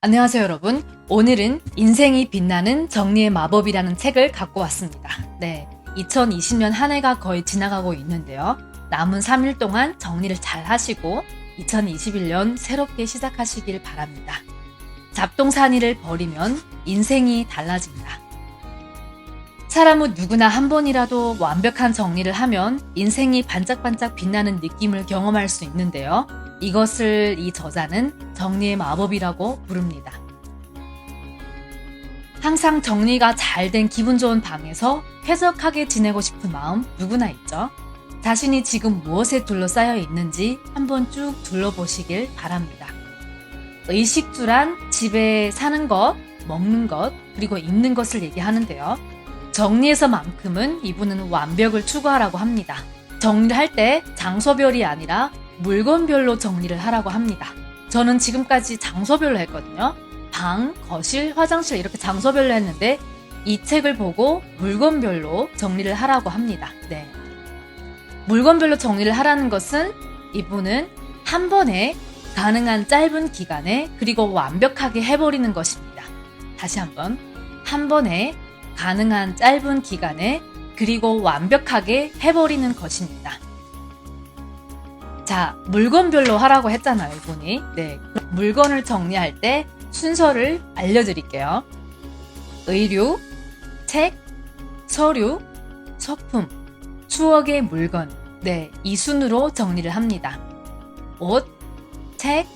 안녕하세요, 여러분. 오늘은 인생이 빛나는 정리의 마법이라는 책을 갖고 왔습니다. 네, 2020년 한 해가 거의 지나가고 있는데요. 남은 3일 동안 정리를 잘 하시고 2021년 새롭게 시작하시길 바랍니다. 잡동사니를 버리면 인생이 달라집니다. 사람은 누구나 한 번이라도 완벽한 정리를 하면 인생이 반짝반짝 빛나는 느낌을 경험할 수 있는데요. 이것을 이 저자는 정리의 마법이라고 부릅니다. 항상 정리가 잘 된 기분 좋은 방에서 쾌적하게 지내고 싶은 마음 누구나 있죠. 자신이 지금 무엇에 둘러싸여 있는지 한번 쭉 둘러보시길 바랍니다. 의식주란 집에 사는 것, 먹는 것, 그리고 입는 것을 얘기하는데요. 정리에서만큼은 이분은 완벽을 추구하라고 합니다. 정리를 할 때 장소별이 아니라 물건별로 정리를 하라고 합니다. 저는 지금까지 장소별로 했거든요. 방, 거실, 화장실 이렇게 장소별로 했는데 이 책을 보고 물건별로 정리를 하라고 합니다. 네. 물건별로 정리를 하라는 것은 이분은 한 번에 가능한 짧은 기간에 그리고 완벽하게 해버리는 것입니다. 다시 한번. 한 번에 가능한 짧은 기간에 그리고 완벽하게 해버리는 것입니다. 자, 물건별로 하라고 했잖아요, 이분이. 네. 물건을 정리할 때 순서를 알려드릴게요. 의류, 책, 서류, 소품, 추억의 물건. 네, 이 순으로 정리를 합니다. 옷, 책,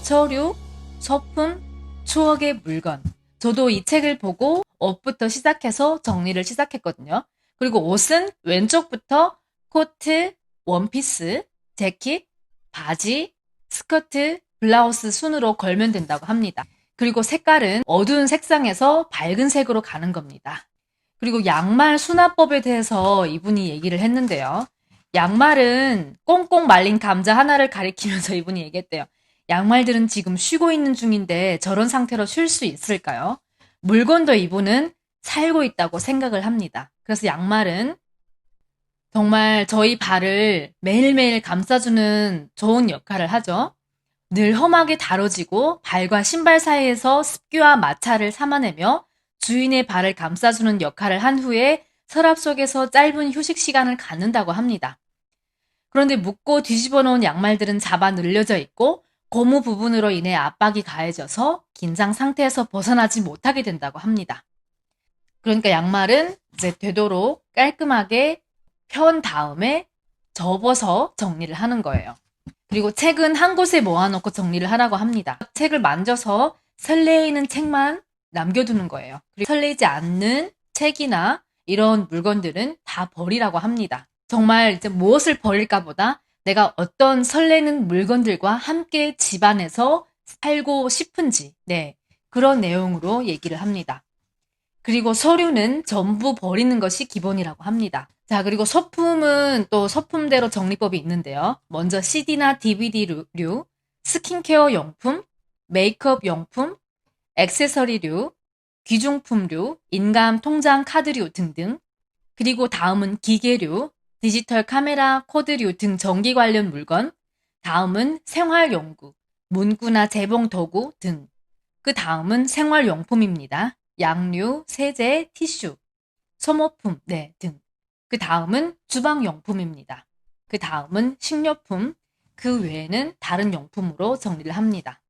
서류, 소품, 추억의 물건. 저도 이 책을 보고 옷부터 시작해서 정리를 시작했거든요. 그리고 옷은 왼쪽부터 코트, 원피스, 재킷, 바지, 스커트, 블라우스 순으로 걸면 된다고 합니다. 그리고 색깔은 어두운 색상에서 밝은 색으로 가는 겁니다. 그리고 양말 수납법에 대해서 이분이 얘기를 했는데요. 양말은 꽁꽁 말린 감자 하나를 가리키면서 이분이 얘기했대요. 양말들은 지금 쉬고 있는 중인데 저런 상태로 쉴 수 있을까요? 물건도 이분은 살고 있다고 생각을 합니다. 그래서 양말은 정말 저희 발을 매일매일 감싸주는 좋은 역할을 하죠. 늘 험하게 다뤄지고 발과 신발 사이에서 습기와 마찰을 삼아내며 주인의 발을 감싸주는 역할을 한 후에 서랍 속에서 짧은 휴식 시간을 갖는다고 합니다. 그런데 묶고 뒤집어 놓은 양말들은 잡아 늘려져 있고 고무 부분으로 인해 압박이 가해져서 긴장 상태에서 벗어나지 못하게 된다고 합니다. 그러니까 양말은 이제 되도록 깔끔하게 편 다음에 접어서 정리를 하는 거예요. 그리고 책은 한 곳에 모아놓고 정리를 하라고 합니다. 책을 만져서 설레이는 책만 남겨두는 거예요. 그리고 설레지 않는 책이나 이런 물건들은 다 버리라고 합니다. 정말 이제 무엇을 버릴까 보다 내가 어떤 설레는 물건들과 함께 집안에서 살고 싶은지, 네, 그런 내용으로 얘기를 합니다. 그리고 서류는 전부 버리는 것이 기본이라고 합니다. 자, 그리고 소품은 또 소품대로 정리법이 있는데요. 먼저 CD나 DVD류, 스킨케어 용품, 메이크업 용품, 액세서리류, 귀중품류, 인감 통장 카드류 등등. 그리고 다음은 기계류, 디지털 카메라, 코드류 등 전기 관련 물건. 다음은 생활용구, 문구나 재봉 도구 등. 그 다음은 생활용품입니다. 양류, 세제, 티슈, 소모품, 네, 등. 그 다음은 주방용품입니다. 그 다음은 식료품, 그 외에는 다른 용품으로 정리를 합니다.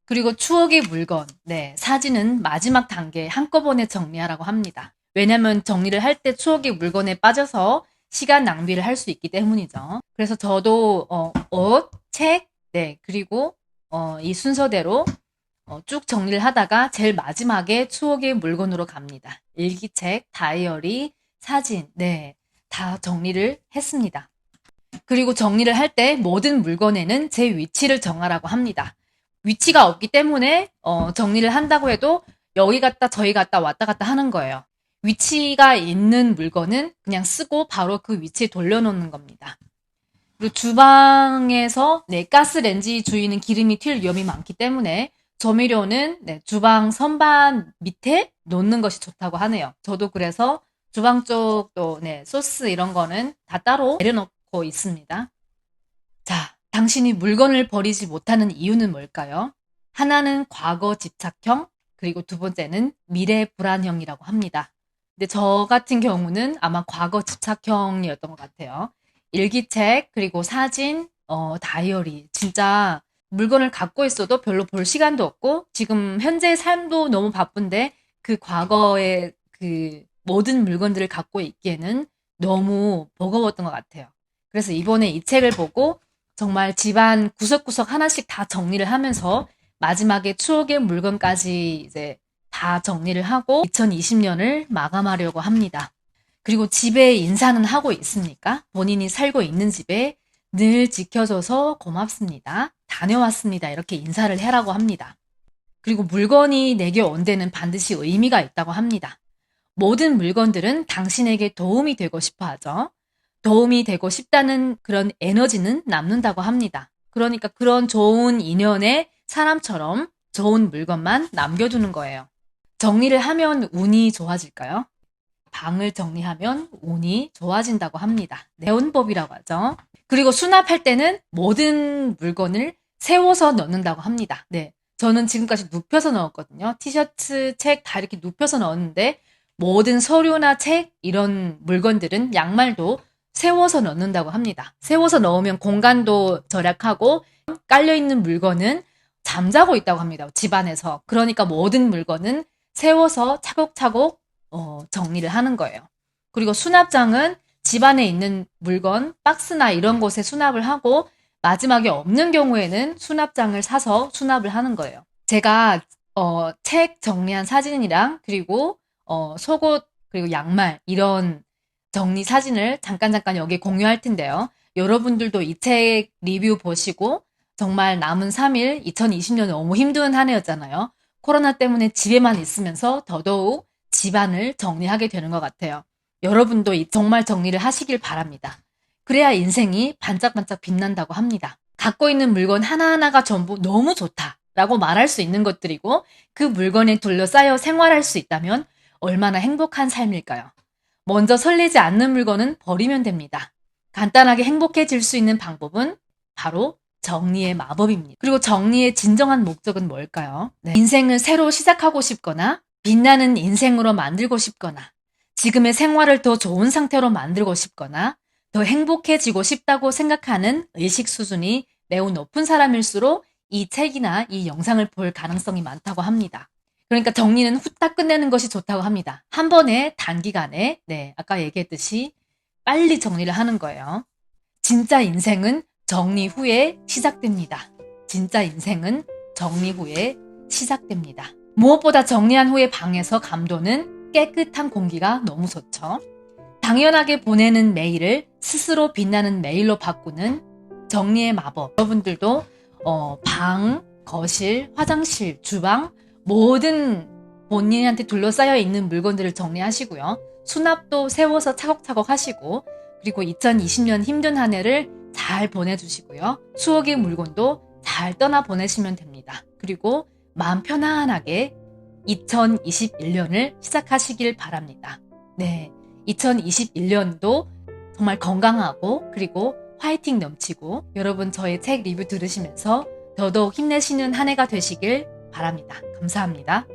그리고 추억의 물건, 네, 사진은 마지막 단계에 한꺼번에 정리하라고 합니다. 왜냐면 정리를 할 때 추억의 물건에 빠져서 시간 낭비를 할 수 있기 때문이죠. 그래서 저도 옷, 책, 네, 그리고 이 순서대로 쭉 정리를 하다가 제일 마지막에 추억의 물건으로 갑니다. 일기책, 다이어리, 사진, 네, 다 정리를 했습니다. 그리고 정리를 할 때 모든 물건에는 제 위치를 정하라고 합니다. 위치가 없기 때문에 정리를 한다고 해도 여기 갔다 저기 갔다 왔다 갔다 하는 거예요. 위치가 있는 물건은 그냥 쓰고 바로 그 위치에 돌려놓는 겁니다. 그리고 주방에서 네, 가스레인지 주위는 기름이 튈 위험이 많기 때문에 조미료는 네, 주방 선반 밑에 놓는 것이 좋다고 하네요. 저도 그래서 주방 쪽도 네, 소스 이런 거는 다 따로 내려놓고 있습니다. 자, 당신이 물건을 버리지 못하는 이유는 뭘까요? 하나는 과거 집착형, 그리고 두 번째는 미래 불안형이라고 합니다. 근데 저 같은 경우는 아마 과거 집착형이었던 것 같아요. 일기책, 그리고 사진, 다이어리. 진짜 물건을 갖고 있어도 별로 볼 시간도 없고, 지금 현재 삶도 너무 바쁜데, 그 과거의 그 모든 물건들을 갖고 있기에는 너무 버거웠던 것 같아요. 그래서 이번에 이 책을 보고 정말 집안 구석구석 하나씩 다 정리를 하면서 마지막에 추억의 물건까지 이제 다 정리를 하고 2020년을 마감하려고 합니다. 그리고 집에 인사는 하고 있습니까? 본인이 살고 있는 집에 늘 지켜줘서 고맙습니다. 다녀왔습니다. 이렇게 인사를 해라고 합니다. 그리고 물건이 내게 온 데는 반드시 의미가 있다고 합니다. 모든 물건들은 당신에게 도움이 되고 싶어 하죠. 도움이 되고 싶다는 그런 에너지는 남는다고 합니다. 그러니까 그런 좋은 인연의 사람처럼 좋은 물건만 남겨두는 거예요. 정리를 하면 운이 좋아질까요? 방을 정리하면 운이 좋아진다고 합니다. 내운법이라고 하죠. 그리고 수납할 때는 모든 물건을 세워서 넣는다고 합니다. 네. 저는 지금까지 눕혀서 넣었거든요. 티셔츠, 책 다 이렇게 눕혀서 넣었는데 모든 서류나 책 이런 물건들은 양말도 세워서 넣는다고 합니다. 세워서 넣으면 공간도 절약하고 깔려있는 물건은 잠자고 있다고 합니다. 집안에서. 그러니까 모든 물건은 세워서 차곡차곡 정리를 하는 거예요. 그리고 수납장은 집안에 있는 물건, 박스나 이런 곳에 수납을 하고 마지막에 없는 경우에는 수납장을 사서 수납을 하는 거예요. 제가 책 정리한 사진이랑 그리고 속옷 그리고 양말 이런 정리 사진을 잠깐 여기 공유할 텐데요. 여러분들도 이 책 리뷰 보시고 정말 남은 3일 2020년 너무 힘든 한 해였잖아요. 코로나 때문에 집에만 있으면서 더더욱 집안을 정리하게 되는 것 같아요. 여러분도 정말 정리를 하시길 바랍니다. 그래야 인생이 반짝반짝 빛난다고 합니다. 갖고 있는 물건 하나하나가 전부 너무 좋다라고 말할 수 있는 것들이고 그 물건에 둘러싸여 생활할 수 있다면 얼마나 행복한 삶일까요? 먼저 설레지 않는 물건은 버리면 됩니다. 간단하게 행복해질 수 있는 방법은 바로 정리의 마법입니다. 그리고 정리의 진정한 목적은 뭘까요? 네. 인생을 새로 시작하고 싶거나 빛나는 인생으로 만들고 싶거나 지금의 생활을 더 좋은 상태로 만들고 싶거나 더 행복해지고 싶다고 생각하는 의식 수준이 매우 높은 사람일수록 이 책이나 이 영상을 볼 가능성이 많다고 합니다. 그러니까 정리는 후딱 끝내는 것이 좋다고 합니다. 한 번에 단기간에 아까 얘기했듯이 빨리 정리를 하는 거예요. 진짜 인생은 정리 후에 시작됩니다. 진짜 인생은 정리 후에 시작됩니다. 무엇보다 정리한 후에 방에서 감도는 깨끗한 공기가 너무 좋죠. 당연하게 보내는 메일을 스스로 빛나는 메일로 바꾸는 정리의 마법. 여러분들도 방, 거실, 화장실, 주방 모든 본인한테 둘러싸여 있는 물건들을 정리하시고요. 수납도 세워서 차곡차곡 하시고 그리고 2020년 힘든 한 해를 잘 보내주시고요. 추억의 물건도 잘 떠나 보내시면 됩니다. 그리고 마음 편안하게 2021년을 시작하시길 바랍니다. 네, 2021년도 정말 건강하고 그리고 화이팅 넘치고 여러분 저의 책 리뷰 들으시면서 더더욱 힘내시는 한 해가 되시길 바랍니다. 감사합니다.